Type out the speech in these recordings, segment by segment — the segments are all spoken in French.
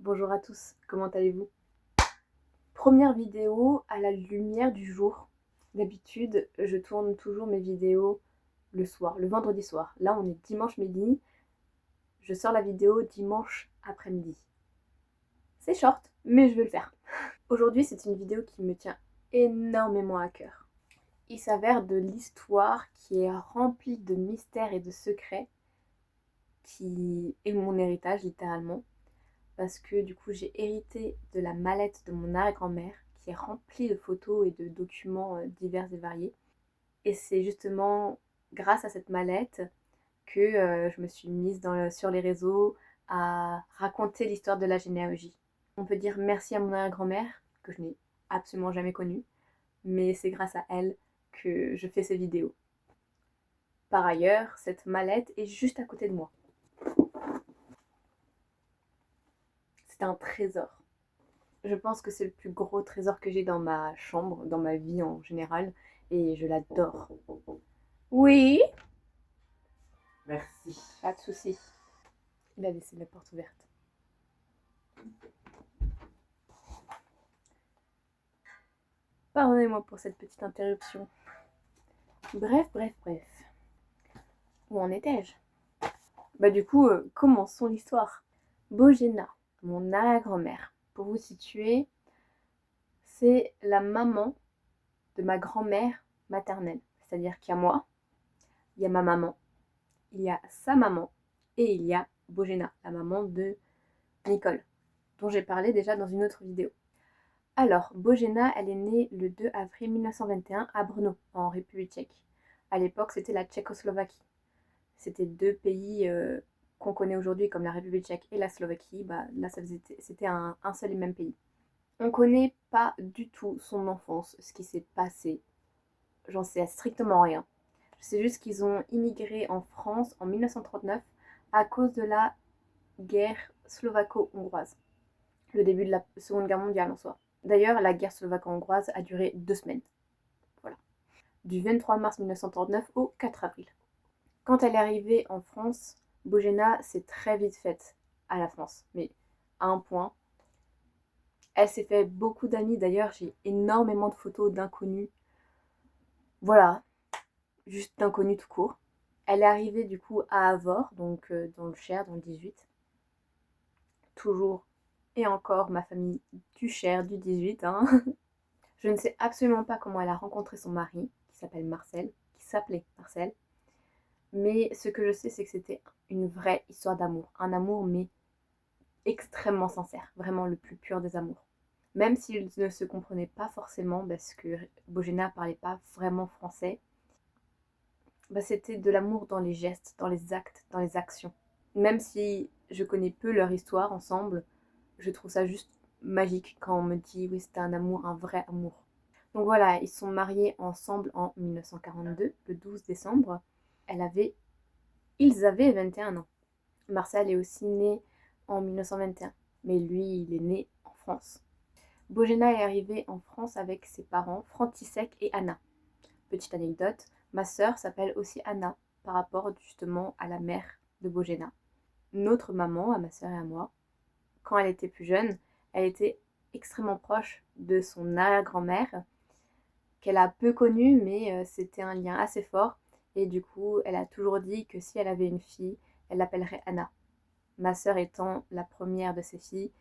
Bonjour à tous, comment allez-vous? Première vidéo à la lumière du jour. D'habitude, je tourne toujours mes vidéos le soir, le vendredi soir. Là, on est dimanche midi. Je sors la vidéo dimanche après-midi. C'est short, mais je vais le faire. Aujourd'hui, c'est une vidéo qui me tient énormément à cœur. Il s'avère de l'histoire qui est remplie de mystères et de secrets, qui est mon héritage littéralement. Parce que du coup j'ai hérité de la mallette de mon arrière-grand-mère qui est remplie de photos et de documents divers et variés. Et c'est justement grâce à cette mallette que je me suis mise sur les réseaux à raconter l'histoire de la généalogie. On peut dire merci à mon arrière-grand-mère, que je n'ai absolument jamais connue, mais c'est grâce à elle que je fais ces vidéos. Par ailleurs, cette mallette est juste à côté de moi. C'est un trésor. Je pense que c'est le plus gros trésor que j'ai dans ma chambre, dans ma vie en général, et je l'adore. Oui, Merci. pas de souci. Il a laissé la porte ouverte. Pardonnez-moi pour cette petite interruption. Bref. Où en étais-je? Du coup, commençons l'histoire. Bojena, mon arrière-grand-mère. Pour vous situer, c'est la maman de ma grand-mère maternelle. C'est-à-dire qu'il y a moi, il y a ma maman, il y a sa maman, et il y a Bojena, la maman de Nicole, dont j'ai parlé déjà dans une autre vidéo. Alors, Bojena, elle est née le 2 avril 1921 à Brno, en République tchèque. À l'époque, c'était la Tchécoslovaquie. C'était deux pays qu'on connaît aujourd'hui comme la République tchèque et la Slovaquie. Là, c'était un seul et même pays. On ne connaît pas du tout son enfance, ce qui s'est passé. J'en sais strictement rien. Je sais juste qu'ils ont immigré en France en 1939 à cause de la guerre slovaco-hongroise, le début de la Seconde Guerre mondiale en soi. D'ailleurs, la guerre slovaco-hongroise a duré 2 semaines. Voilà. Du 23 mars 1939 au 4 avril. Quand elle est arrivée en France, Bojena s'est très vite faite à la France, mais à un point. Elle s'est fait beaucoup d'amis, d'ailleurs, j'ai énormément de photos d'inconnus. Voilà, juste d'inconnus tout court. Elle est arrivée du coup à Avord, donc dans le Cher, dans le 18. Toujours et encore ma famille du Cher, du 18. Hein. Je ne sais absolument pas comment elle a rencontré son mari, qui s'appelait Marcel. Mais ce que je sais, c'est que c'était une vraie histoire d'amour. Un amour, mais extrêmement sincère. Vraiment le plus pur des amours. Même s'ils ne se comprenaient pas forcément, parce que Bojena ne parlait pas vraiment français, c'était de l'amour dans les gestes, dans les actes, dans les actions. Même si je connais peu leur histoire ensemble, je trouve ça juste magique quand on me dit oui, c'était un amour, un vrai amour. Donc voilà, ils sont mariés ensemble en 1942, le 12 décembre. Ils avaient 21 ans. Marcel est aussi né en 1921, mais lui, il est né en France. Bojena est arrivée en France avec ses parents, František et Anna. Petite anecdote, ma sœur s'appelle aussi Anna, par rapport justement à la mère de Bojena. Notre maman, à ma sœur et à moi, quand elle était plus jeune, elle était extrêmement proche de son arrière-grand-mère, qu'elle a peu connue, mais c'était un lien assez fort. Et du coup, elle a toujours dit que si elle avait une fille, elle l'appellerait Anna. Ma sœur étant la première de ses filles,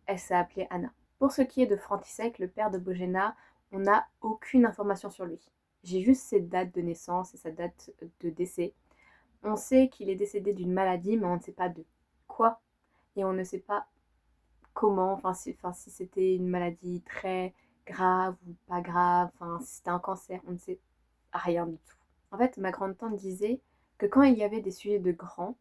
elle s'est appelée Anna. Pour ce qui est de František, le père de Bojena, on n'a aucune information sur lui. J'ai juste ses dates de naissance et sa date de décès. On sait qu'il est décédé d'une maladie, mais on ne sait pas de quoi. Et on ne sait pas comment, si c'était une maladie très grave ou pas grave, si c'était un cancer, on ne sait rien du tout. En fait, ma grande-tante disait que quand il y avait des sujets de grands,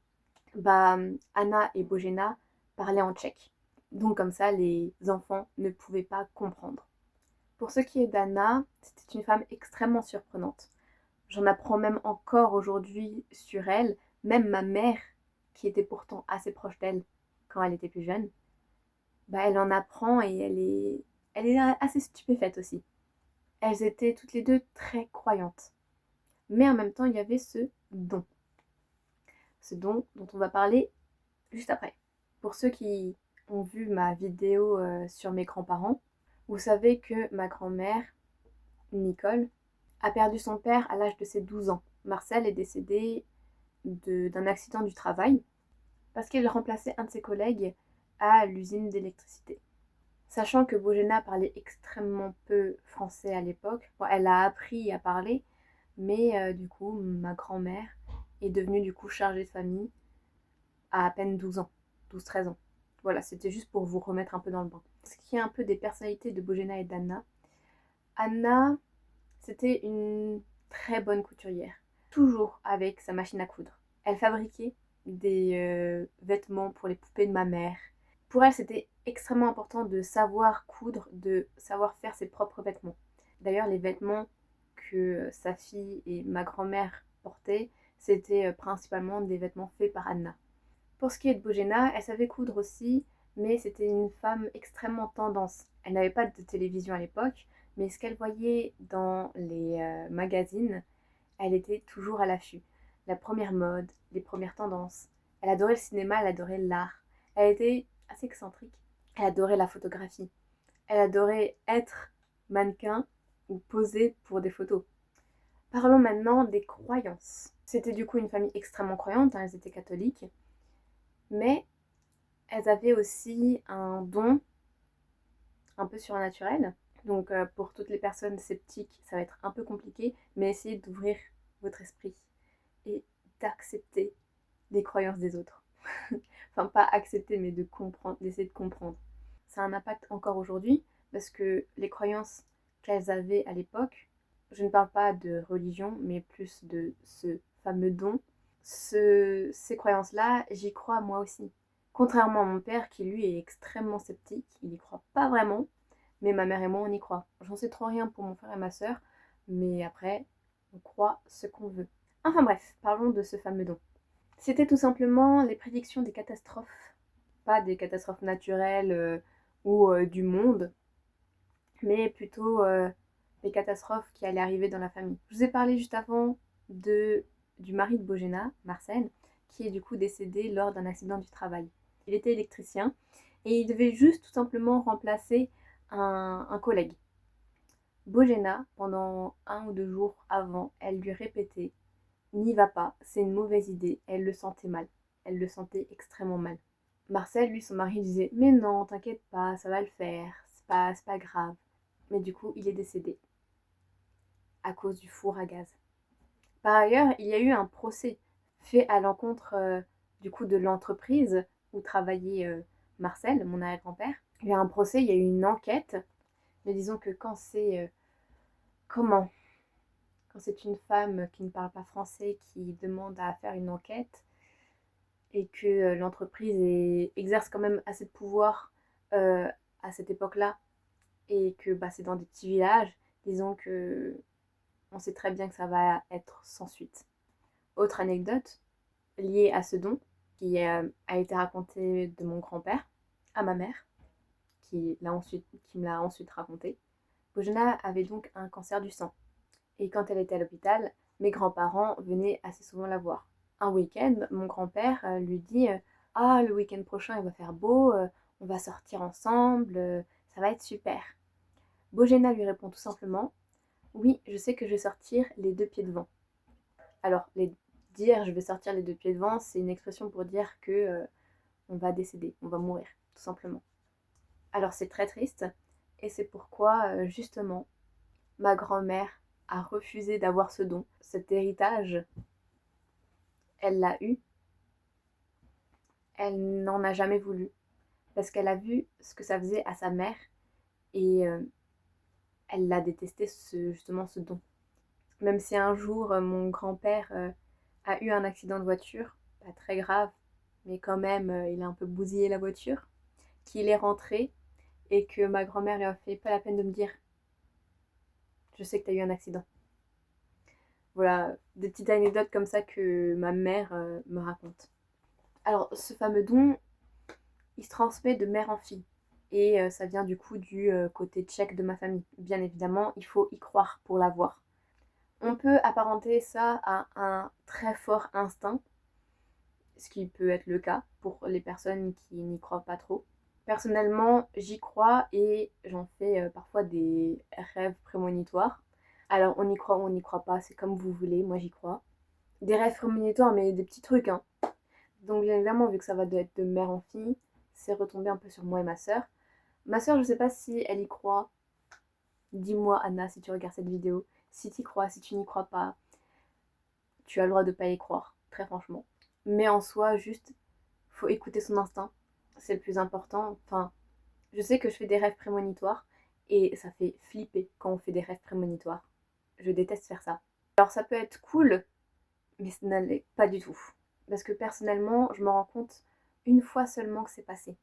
Anna et Bojena parlaient en tchèque. Donc comme ça, les enfants ne pouvaient pas comprendre. Pour ce qui est d'Anna, c'était une femme extrêmement surprenante. J'en apprends même encore aujourd'hui sur elle, même ma mère, qui était pourtant assez proche d'elle quand elle était plus jeune, elle en apprend et elle est assez stupéfaite aussi. Elles étaient toutes les deux très croyantes. Mais en même temps, il y avait ce don. Ce don dont on va parler juste après. Pour ceux qui ont vu ma vidéo sur mes grands-parents, vous savez que ma grand-mère, Nicole, a perdu son père à l'âge de ses 12 ans. Marcel est décédé d'un accident du travail parce qu'il remplaçait un de ses collègues à l'usine d'électricité. Sachant que Bojena parlait extrêmement peu français à l'époque, bon, elle a appris à parler, mais du coup, ma grand-mère est devenue du coup chargée de famille à peine 12 ans, 12-13 ans. Voilà, c'était juste pour vous remettre un peu dans le bain. Ce qui est un peu des personnalités de Bojena et d'Anna. Anna, c'était une très bonne couturière, toujours avec sa machine à coudre. Elle fabriquait des vêtements pour les poupées de ma mère. Pour elle, c'était extrêmement important de savoir coudre, de savoir faire ses propres vêtements. D'ailleurs, les vêtements que sa fille et ma grand-mère portaient, c'était principalement des vêtements faits par Anna. Pour ce qui est de Bojena, elle savait coudre aussi, mais c'était une femme extrêmement tendance. Elle n'avait pas de télévision à l'époque, mais ce qu'elle voyait dans les magazines, elle était toujours à l'affût. La première mode, les premières tendances. Elle adorait le cinéma, elle adorait l'art. Elle était assez excentrique. Elle adorait la photographie. Elle adorait être mannequin ou poser pour des photos. Parlons maintenant des croyances. C'était du coup une famille extrêmement croyante, elles étaient catholiques, mais elles avaient aussi un don un peu surnaturel. Donc pour toutes les personnes sceptiques, ça va être un peu compliqué, mais essayez d'ouvrir votre esprit et d'accepter les croyances des autres. Enfin, pas accepter, mais de comprendre, d'essayer de comprendre. Ça a un impact encore aujourd'hui, parce que les croyances qu'elles avaient à l'époque, je ne parle pas de religion, mais plus de ce fameux don. Ces croyances-là, j'y crois moi aussi. Contrairement à mon père, qui lui est extrêmement sceptique, il n'y croit pas vraiment, mais ma mère et moi, on y croit. J'en sais trop rien pour mon frère et ma soeur, mais après, on croit ce qu'on veut. Enfin bref, parlons de ce fameux don. C'était tout simplement les prédictions des catastrophes. Pas des catastrophes naturelles ou du monde, mais plutôt les catastrophes qui allaient arriver dans la famille. Je vous ai parlé juste avant du mari de Bojena, Marcel, qui est du coup décédé lors d'un accident du travail. Il était électricien et il devait juste tout simplement remplacer un collègue. Bojena, pendant 1 ou 2 jours avant, elle lui répétait: n'y va pas, c'est une mauvaise idée. Elle le sentait mal. Elle le sentait extrêmement mal. Marcel, lui, son mari, disait: mais non, t'inquiète pas, ça va le faire, c'est pas grave. Mais du coup, il est décédé à cause du four à gaz. Par ailleurs, il y a eu un procès fait à l'encontre du coup de l'entreprise où travaillait Marcel, mon arrière-grand-père. Il y a eu un procès, il y a eu une enquête. Mais disons que quand c'est comment quand c'est une femme qui ne parle pas français qui demande à faire une enquête et que l'entreprise exerce quand même assez de pouvoir à cette époque-là et que bah, c'est dans des petits villages, disons que on sait très bien que ça va être sans suite. Autre anecdote liée à ce don qui a été racontée de mon grand-père à ma mère, qui me l'a ensuite raconté. Bojena avait donc un cancer du sang. Et quand elle était à l'hôpital, mes grands-parents venaient assez souvent la voir. Un week-end, mon grand-père lui dit ah, le week-end prochain, il va faire beau, on va sortir ensemble, ça va être super. Bojena lui répond tout simplement: oui, je sais que je vais sortir les 2 pieds devant. Alors, dire je vais sortir les 2 pieds devant, c'est une expression pour dire que on va décéder, on va mourir, tout simplement. Alors, c'est très triste, et c'est pourquoi, justement, ma grand-mère a refusé d'avoir ce don, cet héritage. Elle l'a eu, elle n'en a jamais voulu, parce qu'elle a vu ce que ça faisait à sa mère, et elle l'a détesté, justement, ce don. Même si un jour, mon grand-père a eu un accident de voiture, pas très grave, mais quand même, il a un peu bousillé la voiture, qu'il est rentré, et que ma grand-mère lui a fait pas la peine de me dire: je sais que t'as eu un accident. Voilà, des petites anecdotes comme ça que ma mère me raconte. Alors, ce fameux don, il se transmet de mère en fille. Et ça vient du coup du côté tchèque de ma famille. Bien évidemment, il faut y croire pour l'avoir. On peut apparenter ça à un très fort instinct, ce qui peut être le cas pour les personnes qui n'y croient pas trop. Personnellement, j'y crois et j'en fais parfois des rêves prémonitoires. Alors, on y croit ou on n'y croit pas, c'est comme vous voulez, moi j'y crois. Des rêves prémonitoires, mais des petits trucs, hein. Donc, bien évidemment, vu que ça va être de mère en fille, c'est retombé un peu sur moi et ma sœur. Ma sœur, je sais pas si elle y croit. Dis-moi, Anna, si tu regardes cette vidéo. Si tu y crois, si tu n'y crois pas, tu as le droit de pas y croire, très franchement. Mais en soi, juste, faut écouter son instinct. C'est le plus important. Enfin, je sais que je fais des rêves prémonitoires et ça fait flipper quand on fait des rêves prémonitoires. Je déteste faire ça. Alors ça peut être cool, mais ça n'allait pas du tout. Parce que personnellement, je me rends compte une fois seulement que c'est passé.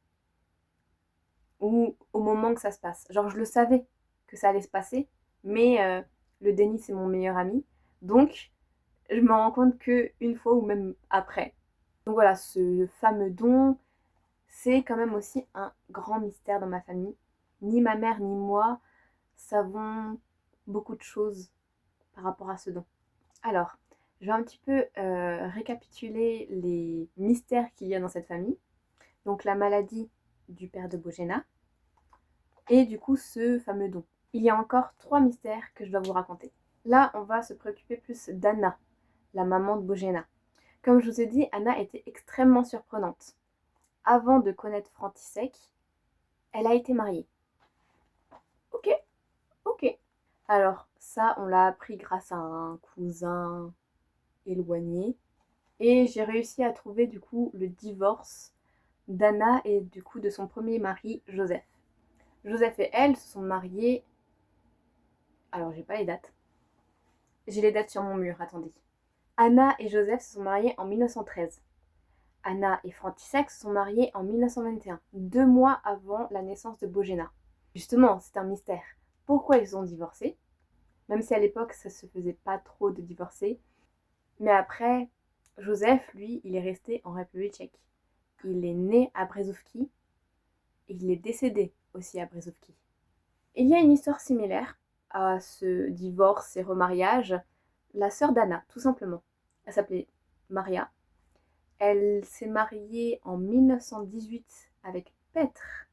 Ou au moment que ça se passe. Genre je le savais que ça allait se passer, mais le déni c'est mon meilleur ami. Donc je me rends compte que une fois ou même après. Donc voilà, ce fameux don, c'est quand même aussi un grand mystère dans ma famille. Ni ma mère ni moi savons beaucoup de choses par rapport à ce don. Alors, je vais un petit peu récapituler les mystères qu'il y a dans cette famille. Donc la maladie du père de Bojena et du coup ce fameux don. Il y a encore 3 mystères que je dois vous raconter. Là, on va se préoccuper plus d'Anna, la maman de Bojena. Comme je vous ai dit, Anna était extrêmement surprenante. Avant de connaître František, elle a été mariée. Ok, ok. Alors ça, on l'a appris grâce à un cousin éloigné. Et j'ai réussi à trouver du coup le divorce d'Anna et du coup de son premier mari, Joseph. Joseph et elle se sont mariés. Alors j'ai pas les dates. J'ai les dates sur mon mur, attendez. Anna et Joseph se sont mariés en 1913. Anna et František se sont mariés en 1921, 2 mois avant la naissance de Bojena. Justement, c'est un mystère. Pourquoi ils ont divorcé? Même si à l'époque, ça se faisait pas trop de divorcer. Mais après, Joseph, lui, il est resté en République tchèque. Il est né à Březovky et il est décédé aussi à Březovky. Il y a une histoire similaire à ce divorce et remariage. La sœur d'Anna, tout simplement. Elle s'appelait Maria. Elle s'est mariée en 1918 avec Petr.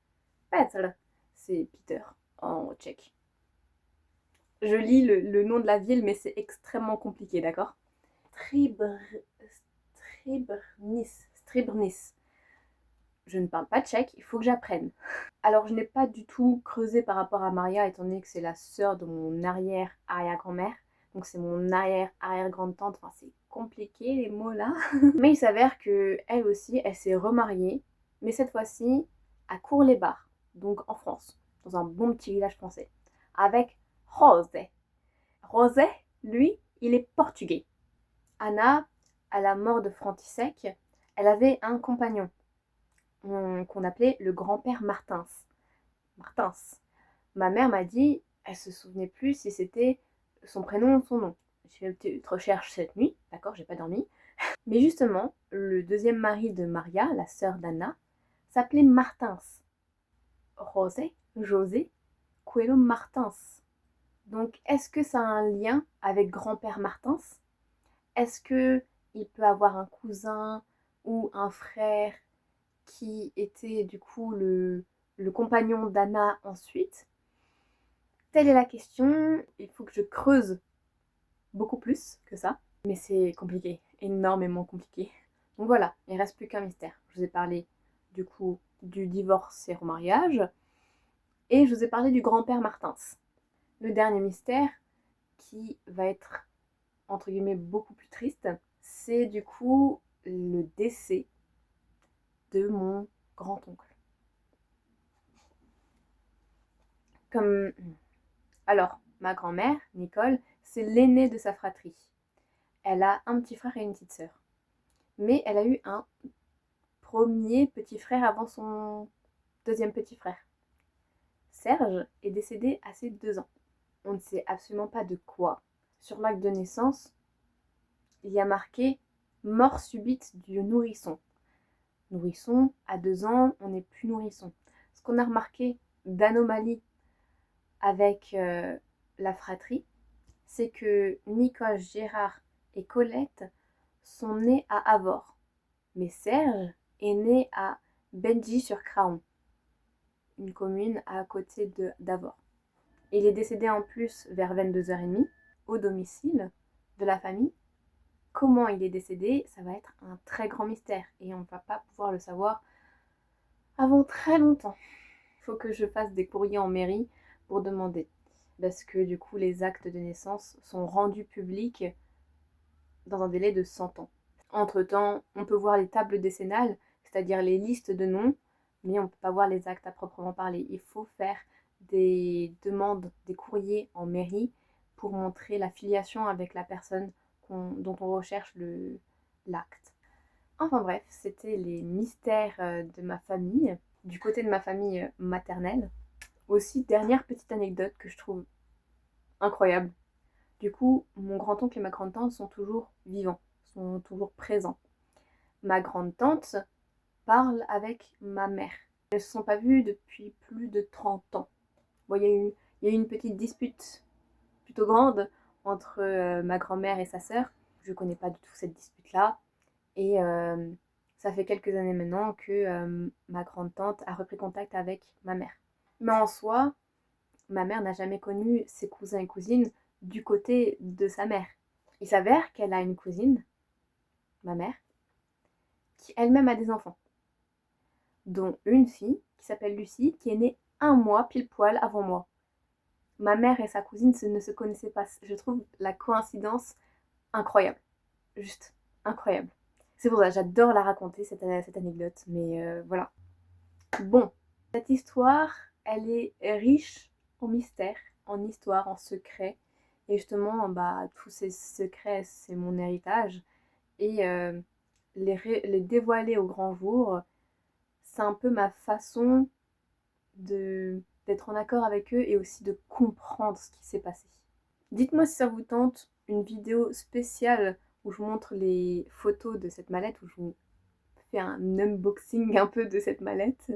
Petr, c'est Peter en tchèque. Je lis le nom de la ville, mais c'est extrêmement compliqué, d'accord? Stribrnis. Je ne parle pas tchèque, il faut que j'apprenne. Alors, je n'ai pas du tout creusé par rapport à Maria, étant donné que c'est la sœur de mon arrière-arrière-grand-mère. Donc, c'est mon arrière-arrière-grande-tante. Enfin, c'est compliqué les mots là. Mais il s'avère que elle aussi, elle s'est remariée, mais cette fois-ci à Cours-les-Bars, donc en France, dans un bon petit village français, avec José. José, lui, il est portugais. Anna, à la mort de František, elle avait un compagnon qu'on appelait le grand-père Martins. Martins. Ma mère m'a dit, elle se souvenait plus si c'était son prénom ou son nom. J'ai fait une petite recherche cette nuit, d'accord, j'ai pas dormi. Mais justement, le deuxième mari de Maria, la sœur d'Anna, s'appelait Martins. José, Coelho Martins. Donc, est-ce que ça a un lien avec grand-père Martins? Est-ce que il peut avoir un cousin ou un frère qui était du coup le compagnon d'Anna ensuite? Telle est la question. Il faut que je creuse beaucoup plus que ça. Mais c'est compliqué, énormément compliqué. Donc voilà, il reste plus qu'un mystère. Je vous ai parlé du coup du divorce et remariage. Et je vous ai parlé du grand-père Martins. Le dernier mystère, qui va être entre guillemets beaucoup plus triste, c'est du coup le décès de mon grand-oncle. Comme... Alors, ma grand-mère, Nicole, c'est l'aînée de sa fratrie. Elle a un petit frère et une petite sœur. Mais elle a eu un premier petit frère avant son deuxième petit frère. Serge est décédé à ses 2 ans. On ne sait absolument pas de quoi. Sur l'acte de naissance, il y a marqué mort subite du nourrisson. Nourrisson, à 2 ans, on n'est plus nourrisson. Ce qu'on a remarqué d'anomalie avec la fratrie, c'est que Nicole, Gérard et Colette sont nés à Avord. Mais Serge est né à Benji-sur-Craon. une commune à côté d'Avord. Il est décédé en plus vers 22h30 au domicile de la famille. Comment il est décédé, ça va être un très grand mystère et on ne va pas pouvoir le savoir avant très longtemps. Il faut que je fasse des courriers en mairie pour demander. Parce que du coup, les actes de naissance sont rendus publics dans un délai de 100 ans. Entre-temps, on peut voir les tables décennales, c'est-à-dire les listes de noms, mais on ne peut pas voir les actes à proprement parler. Il faut faire des demandes, des courriers en mairie pour montrer la filiation avec la personne dont on recherche l'acte. Enfin bref, c'était les mystères de ma famille, du côté de ma famille maternelle. Aussi, dernière petite anecdote que je trouve incroyable. Du coup, mon grand-oncle et ma grande-tante sont toujours vivants, sont toujours présents. Ma grande-tante parle avec ma mère. Elles ne se sont pas vues depuis plus de 30 ans. Bon, il y a eu une petite dispute plutôt grande entre ma grand-mère et sa sœur. Je ne connais pas du tout cette dispute-là. Et ça fait quelques années maintenant que ma grande-tante a repris contact avec ma mère. Mais en soi, ma mère n'a jamais connu ses cousins et cousines du côté de sa mère. Il s'avère qu'elle a une cousine, ma mère, qui elle-même a des enfants, dont une fille qui s'appelle Lucie, qui est née 1 mois pile poil avant moi. Ma mère et sa cousine ne se connaissaient pas. Je trouve la coïncidence incroyable. Juste incroyable. C'est pour ça que j'adore la raconter, cette anecdote. Mais voilà. Bon, cette histoire, elle est riche en mystères, en histoire, en secrets. Et justement, tous ces secrets, c'est mon héritage. Et les dévoiler au grand jour, c'est un peu ma façon d'être en accord avec eux et aussi de comprendre ce qui s'est passé. Dites-moi si ça vous tente une vidéo spéciale où je vous montre les photos de cette mallette, où je vous fais un unboxing un peu de cette mallette.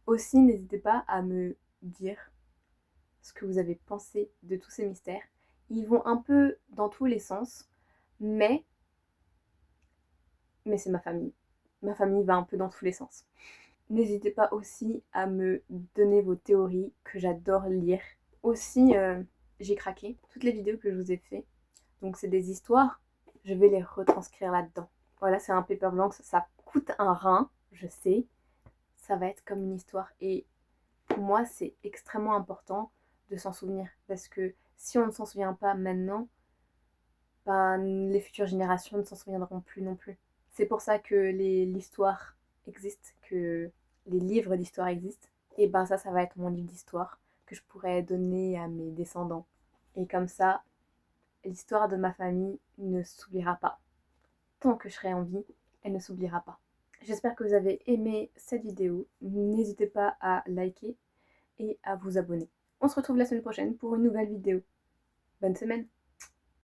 Aussi, n'hésitez pas à me dire ce que vous avez pensé de tous ces mystères. Ils vont un peu dans tous les sens, mais c'est ma famille. Ma famille va un peu dans tous les sens. N'hésitez pas aussi à me donner vos théories, que j'adore lire. Aussi, j'ai craqué toutes les vidéos que je vous ai fait. Donc c'est des histoires, je vais les retranscrire là-dedans. Voilà, c'est un paper blanc, ça coûte un rein, je sais. Ça va être comme une histoire. Et pour moi, c'est extrêmement important de s'en souvenir. Parce que si on ne s'en souvient pas maintenant, les futures générations ne s'en souviendront plus non plus. C'est pour ça que l'histoire existe, que les livres d'histoire existent. Et ça va être mon livre d'histoire que je pourrais donner à mes descendants. Et comme ça, l'histoire de ma famille ne s'oubliera pas. Tant que je serai en vie, elle ne s'oubliera pas. J'espère que vous avez aimé cette vidéo. N'hésitez pas à liker et à vous abonner. On se retrouve la semaine prochaine pour une nouvelle vidéo. Bonne semaine!